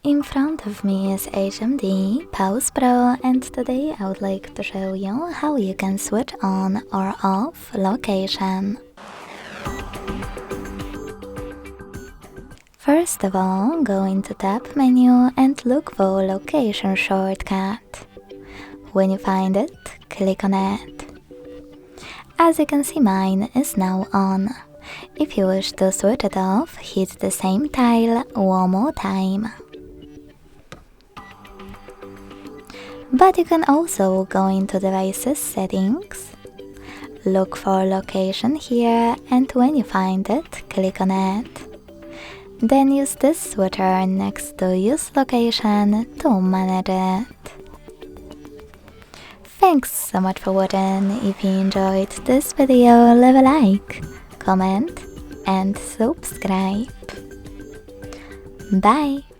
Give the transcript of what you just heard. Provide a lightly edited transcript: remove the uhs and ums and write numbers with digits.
In front of me is HMD Pulse Pro, and today I would like to show you how you can switch on or off location. First of all, go into Tab menu and look for Location shortcut. When you find it, click on it. As you can see, mine is now on. If you wish to switch it off, hit the same tile one more time. But you can also go into Devices Settings, look for Location here, and when you find it, click on it. Then use this switcher next to Use Location to manage it. Thanks so much for watching. If you enjoyed this video, leave a like, comment and subscribe. Bye!